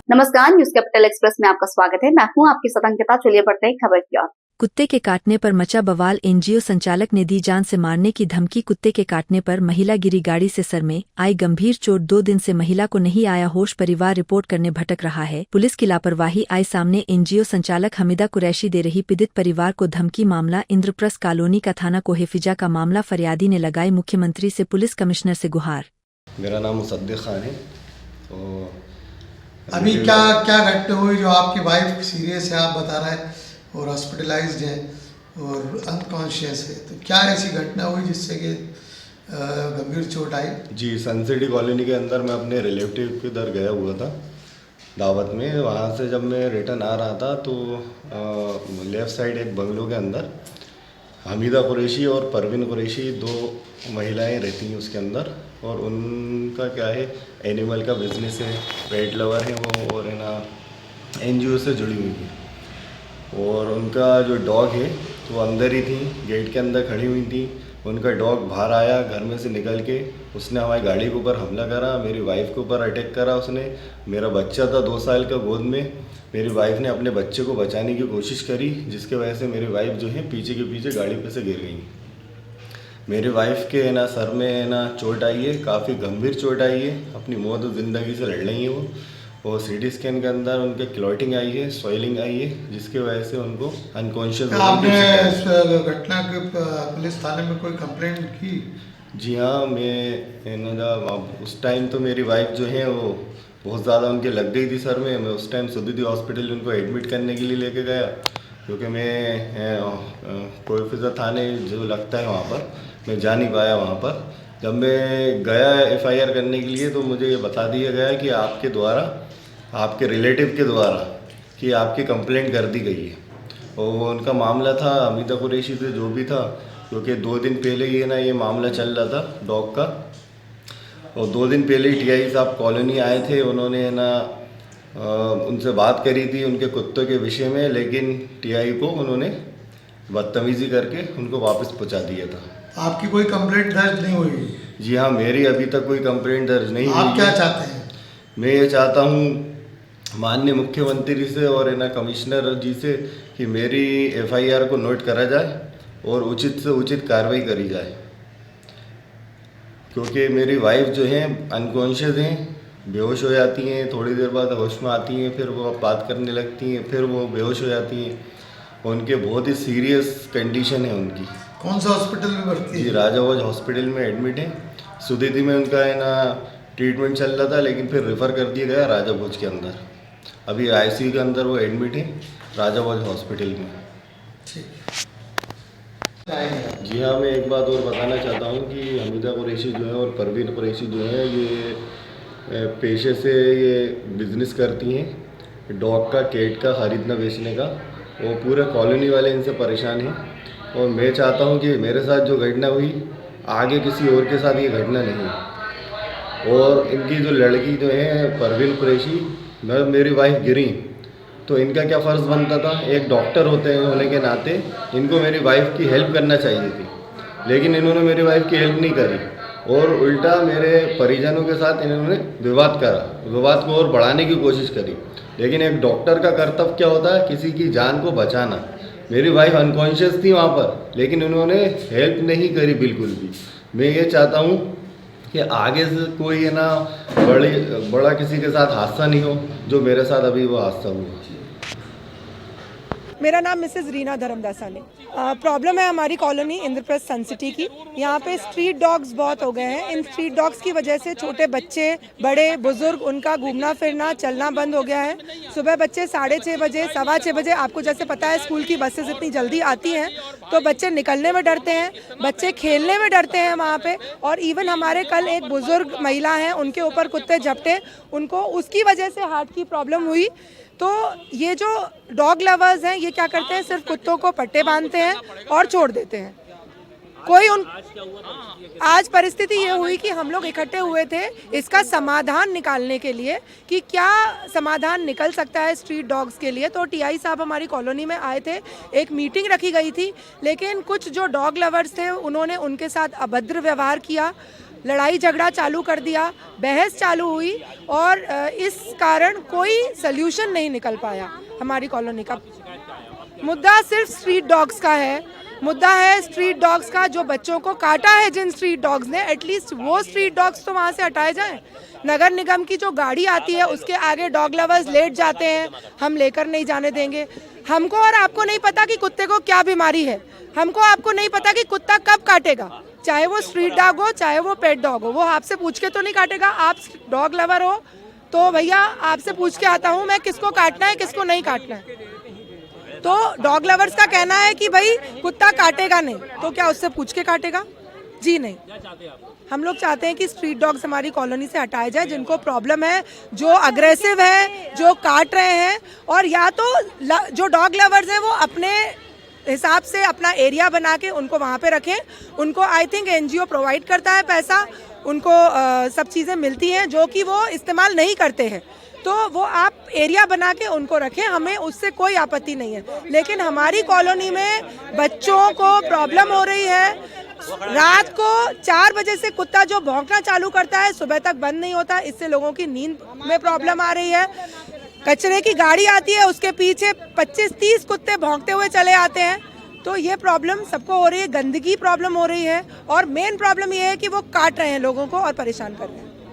नमस्कार, news capital express में आपका स्वागत है। मैं हूं आपकी सतंकिता। चलिए बढ़ते हैं खबर की ओर। कुत्ते के काटने पर मचा बवाल। एनजीओ संचालक ने दी जान से मारने की धमकी। कुत्ते के काटने पर महिला गिरी गाड़ी से, सर में आई गंभीर चोट। 2 दिन से महिला को नहीं आया होश। परिवार रिपोर्ट करने भटक रहा है। पुलिस की लापरवाही आई सामने। एनजीओ संचालक हमीदा कुरैशी दे रही पीड़ित परिवार को धमकी। मामला इंद्रप्रस्थ कॉलोनी का, थाना कोहेफिजा का मामला। फरियादी ने लगाई मुख्यमंत्री से पुलिस कमिश्नर से गुहार। मेरा नाम मुसद्दिक खान है। तो अभी क्या क्या घटना हुई जो आपकी वाइफ सीरियस है, आप बता रहे हैं, और हॉस्पिटलाइज्ड है और अनकॉन्शियस है, तो क्या ऐसी घटना हुई जिससे कि गंभीर चोट आई? जी, सनसिटी कॉलोनी के अंदर मैं अपने रिलेटिव के इधर गया हुआ था दावत में। वहाँ से जब मैं रिटर्न आ रहा था तो लेफ़्ट साइड एक बंगलों के अंदर हमीदा कुरैशी और परवीन कुरैशी 2 महिलाएं रहती हैं उसके अंदर। और उनका क्या है, एनिमल का बिजनेस है, पेट लवर है वो, और है ना एनजीओ से जुड़ी हुई है। और उनका जो डॉग है वो अंदर ही थी, गेट के अंदर खड़ी हुई थी। उनका डॉग बाहर आया घर में से निकल के, उसने हमारी गाड़ी के ऊपर हमला करा, मेरी वाइफ के ऊपर अटैक करा उसने। मेरा बच्चा था 2 साल का गोद में। मेरी वाइफ ने अपने बच्चे को बचाने की कोशिश करी, जिसके वजह से मेरी वाइफ जो है पीछे के पीछे गाड़ी पे से गिर गई। मेरी वाइफ के है ना सर में है ना चोट आई है, काफ़ी गंभीर चोट आई है। अपनी मौत और ज़िंदगी से लड़ रही हैं वो। और सीटी स्कैन के अंदर उनके क्लॉटिंग आई है, स्वेलिंग आई है, जिसकी वजह से उनको अनकॉन्शियस। आपने इस घटना के पुलिस थाने में कोई कंप्लेंट की? जी हाँ, मैं उस टाइम तो मेरी वाइफ जो है वो बहुत ज़्यादा उनके लग गई थी सर में। मैं उस टाइम सुदीदी हॉस्पिटल उनको एडमिट करने के लिए लेके गया, क्योंकि मैं कोहेफिजा थाने जो लगता है वहाँ पर मैं जा नहीं पाया वहाँ पर। जब मैं गया एफआईआर करने के लिए तो मुझे ये बता दिया गया कि आपके द्वारा, आपके रिलेटिव के द्वारा, कि आपकी कंप्लेंट कर दी गई है। और वो उनका मामला था हमीदा कुरैशी से जो भी था, क्योंकि 2 दिन पहले ही है ना ये मामला चल रहा था डॉग का। और 2 दिन पहले ही टीआई साहब कॉलोनी आए थे। उन्होंने है ना उनसे बात करी थी उनके कुत्तों के विषय में, लेकिन टीआई को उन्होंने बदतमीज़ी करके उनको वापस पहुंचा दिया था। आपकी कोई कंप्लेंट दर्ज नहीं हुई? जी हाँ, मेरी अभी तक कोई कंप्लेंट दर्ज नहीं हुई। आप क्या चाहते हैं? मैं ये चाहता हूँ माननीय मुख्यमंत्री से और है ना कमिश्नर जी से कि मेरी एफआईआर को नोट करा जाए और उचित से उचित कार्रवाई करी जाए, क्योंकि मेरी वाइफ जो है अनकॉन्शियस हैं, बेहोश हो जाती हैं, थोड़ी देर बाद होश में आती हैं, फिर वो बात करने लगती हैं, फिर वो बेहोश हो जाती हैं। उनके बहुत ही सीरियस कंडीशन है उनकी। कौन सा हॉस्पिटल में भर्ती जी, है? राजा भोज हॉस्पिटल में एडमिट है। सुदीदी में उनका है ना ट्रीटमेंट चल रहा था, लेकिन फिर रेफ़र कर दिया गया राजा भोज के अंदर। अभी आईसीयू के अंदर वो एडमिट है राजा भोज हॉस्पिटल में। जी हाँ, मैं एक बात और बताना चाहता हूँ कि हमीदा कुरैशी जो है और परवीन कुरैशी जो है ये पेशे से ये बिज़नेस करती हैं डॉग का, कैट का खरीदना बेचने का। वो पूरे कॉलोनी वाले इनसे परेशान हैं। और मैं चाहता हूँ कि मेरे साथ जो घटना हुई आगे किसी और के साथ ये घटना नहीं हो। और इनकी जो लड़की जो है परवीन कुरैशी, मेरी वाइफ गिरी तो इनका क्या फ़र्ज़ बनता था, एक डॉक्टर होने के नाते इनको मेरी वाइफ की हेल्प करना चाहिए थी, लेकिन इन्होंने मेरी वाइफ की हेल्प नहीं करी और उल्टा मेरे परिजनों के साथ इन्होंने विवाद करा, विवाद को और बढ़ाने की कोशिश करी। लेकिन एक डॉक्टर का कर्तव्य क्या होता है, किसी की जान को बचाना। मेरी वाइफ अनकॉन्शियस थी वहाँ पर, लेकिन उन्होंने हेल्प नहीं करी बिल्कुल भी। मैं ये चाहता हूँ कि आगे से कोई है ना बड़ा किसी के साथ हादसा नहीं हो, जो मेरे साथ अभी वो हादसा हुआ। मेरा नाम मिसेस रीना धर्मदासानी। प्रॉब्लम है हमारी कॉलोनी इंद्रप्रस्थ सनसिटी की। यहाँ पे स्ट्रीट डॉग्स बहुत हो गए हैं। इन स्ट्रीट डॉग्स की वजह से छोटे बच्चे, बड़े बुजुर्ग, उनका घूमना फिरना चलना बंद हो गया है। सुबह बच्चे 6:30 बजे, 6:15 बजे, आपको जैसे पता है स्कूल की बसेस इतनी जल्दी आती हैं तो बच्चे निकलने में डरते हैं, बच्चे खेलने में डरते हैं वहाँ पे। और इवन हमारे कल एक बुजुर्ग महिला हैं, उनके ऊपर कुत्ते झपटे, उनको उसकी वजह से हार्ट की प्रॉब्लम हुई। तो ये जो डॉग लवर्स हैं ये क्या करते हैं, सिर्फ कुत्तों को पट्टे बांधते हैं और छोड़ देते हैं। आज परिस्थिति ये हुई कि हम लोग इकट्ठे हुए थे इसका समाधान निकालने के लिए कि क्या समाधान निकल सकता है स्ट्रीट डॉग्स के लिए। तो टीआई साहब हमारी कॉलोनी में आए थे, एक मीटिंग रखी गई थी, लेकिन कुछ जो डॉग लवर्स थे उन्होंने उनके साथ अभद्र व्यवहार किया। लड़ाई झगड़ा चालू कर दिया, बहस चालू हुई और इस कारण कोई सल्यूशन नहीं निकल पाया हमारी कॉलोनी का। मुद्दा सिर्फ स्ट्रीट डॉग्स का है, मुद्दा है स्ट्रीट डॉग्स का, जो बच्चों को काटा है जिन स्ट्रीट डॉग्स ने, एटलीस्ट वो स्ट्रीट डॉग्स तो वहाँ से हटाए जाएं। नगर निगम की जो गाड़ी आती है उसके आगे डॉग लवर्स लेट जाते हैं, हम लेकर नहीं जाने देंगे। हमको और आपको नहीं पता कि कुत्ते को क्या बीमारी है, हमको आपको नहीं पता कि कुत्ता कब काटेगा, चाहे वो स्ट्रीट डॉग हो चाहे वो पेट डॉग हो, वो आपसे पूछ के तो नहीं काटेगा। आप डॉग लवर हो तो भैया आपसे पूछ के आता हूँ मैं किसको काटना है किसको नहीं काटना है। तो डॉग लवर्स का कहना है कि भाई कुत्ता काटेगा नहीं, तो क्या उससे पूछ के काटेगा? जी नहीं। हम लोग चाहते हैं कि स्ट्रीट डॉग्स हमारी कॉलोनी से हटाए जाए, जिनको प्रॉब्लम है, जो अग्रेसिव है, जो काट रहे हैं, और या तो जो डॉग लवर्स हैं वो अपने हिसाब से अपना एरिया बना के उनको वहाँ पे रखें। उनको आई थिंक एनजीओ प्रोवाइड करता है पैसा, उनको सब चीज़ें मिलती हैं जो कि वो इस्तेमाल नहीं करते हैं, तो वो आप एरिया बना के उनको रखें, हमें उससे कोई आपत्ति नहीं है। लेकिन हमारी कॉलोनी में बच्चों को प्रॉब्लम हो रही है। रात को 4 बजे से कुत्ता जो भौंकना चालू करता है सुबह तक बंद नहीं होता, इससे लोगों की नींद में प्रॉब्लम आ रही है। कचरे की गाड़ी आती है, उसके पीछे 25-30 कुत्ते भौंकते हुए चले आते हैं, तो ये प्रॉब्लम सबको हो रही है। गंदगी प्रॉब्लम हो रही है और मेन प्रॉब्लम ये है कि वो काट रहे हैं लोगों को और परेशान कर रहे हैं।